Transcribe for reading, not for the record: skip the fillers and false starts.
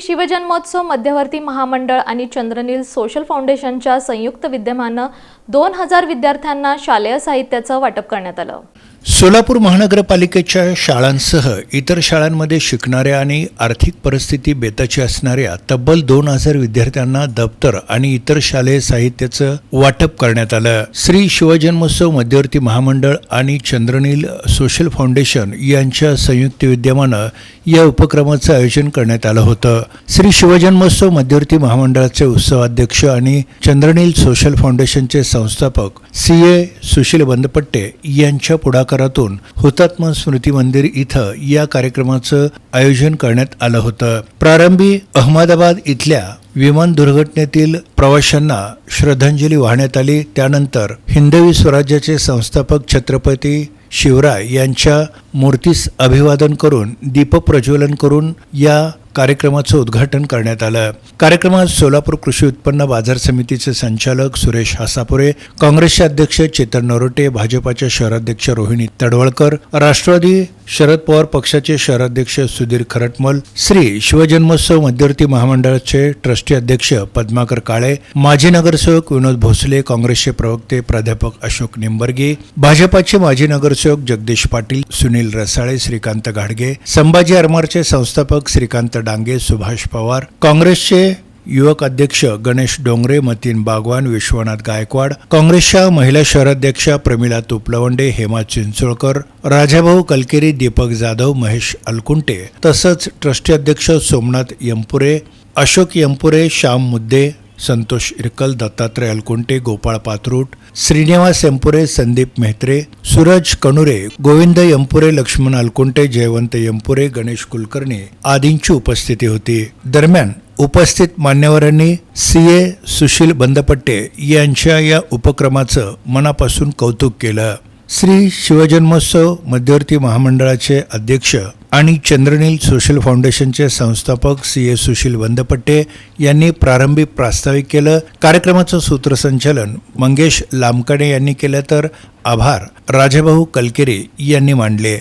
शिवजन्मोत्सव मध्यवर्ती महामंडळ आणि चंद्रनील सोशल फाउंडेशनच्या संयुक्त विद्यमानं 2000 विद्यार्थ्यांना शालेय साहित्याचं वाटप करण्यात आलं। सोलापूर महानगरपालिकेच्या शाळांसह इतर शाळांमध्ये शिकणाऱ्या आणि आर्थिक परिस्थिती बेताची असणाऱ्या तब्बल 2000 विद्यार्थ्यांना दप्तर आणि इतर शालेय साहित्याचं वाटप करण्यात आलं। श्री शिवजन्मोत्सव मध्यवर्ती महामंडळ आणि चंद्रनील सोशल फाउंडेशन यांच्या संयुक्त विद्यमानं या उपक्रमाचं आयोजन करण्यात आलं होतं। श्री शिवजन्मोत्सव मध्यवर्ती महामंडळाचे उत्सवाध्यक्ष आणि चंद्रनील सोशल फाउंडेशनचे संस्थापक CA सुशील बंदपट्टे यांच्या पुढाकारातून हुतात्मा स्मृती मंदिर इथं या कार्यक्रमाचं आयोजन करण्यात आलं होतं। प्रारंभी अहमदाबाद इथल्या विमान दुर्घटनेतील प्रवाशांना श्रद्धांजली वाहण्यात आली। त्यानंतर हिंदवी स्वराज्याचे संस्थापक छत्रपती शिवराय यांच्या मूर्तीस अभिवादन करून दीपप्रज्वलन करून या कार्यक्रमाचं उद्घाटन करण्यात आलं। कार्यक्रमात सोलापूर कृषी उत्पन्न बाजार समितीचे संचालक सुरेश हासापुरे, काँग्रेसचे अध्यक्ष चेतन नरोटे, भाजपाचे शहराध्यक्ष रोहिणी तडवळकर, राष्ट्रवादी शरद पवार पक्षाचे शहराध्यक्ष सुधीर खरटमल, श्री शिवजन्मोत्सव मध्यवर्ती महामंडळाचे ट्रस्टी अध्यक्ष पद्माकर काळे, माजी नगरसेवक विनोद भोसले, काँग्रेसचे प्रवक्ते प्राध्यापक अशोक निंबर्गे, भाजपाचे माजी नगरसेवक जगदीश पाटील, सुनील रसाळे, श्रीकांत घाडगे, संभाजी आरमारचे संस्थापक श्रीकांत डांगे, सुभाष पवार, काँग्रेसचे युवक अध्यक्ष गणेश डोंगरे, मतीन बागवान, विश्वनाथ गायकवाड, काँग्रेसच्या महिला शहराध्यक्षा प्रमिला तुपलवंडे, हेमा चिंचोळकर, राजाभाऊ कलकेरी, दीपक जाधव, महेश अलकुंटे तसंच ट्रस्टी अध्यक्ष सोमनाथ यंपुरे, अशोक यंपुरे, श्याम मुद्दे, संतोष इरकल, दत्तात्रय अलकुंटे, गोपाळ पात्रूट, श्रीनिवास यंपुरे, संदीप मेहत्रे, सूरज कणुरे, गोविंद यंपुरे, लक्ष्मण अलकुंटे, जयवंत यंपुरे, गणेश कुलकर्णी आदींची उपस्थिती होती। दरम्यान उपस्थित मान्यवरांनी CA सुशील बंदपट्टे यांच्या या उपक्रमाचं मनापासून कौतुक केलं। श्री शिवजन्मोत्सव मध्यवर्ती महामंडळाचे अध्यक्ष आणि चंद्रनील सोशल फाउंडेशनचे संस्थापक CA सुशील बंदपट्टे यांनी प्रारंभी प्रास्ताविक केलं। कार्यक्रमाचं सूत्रसंचालन मंगेश लामकाणे यांनी केलं तर आभार राजाभाऊ कलकेरे यांनी मांडले।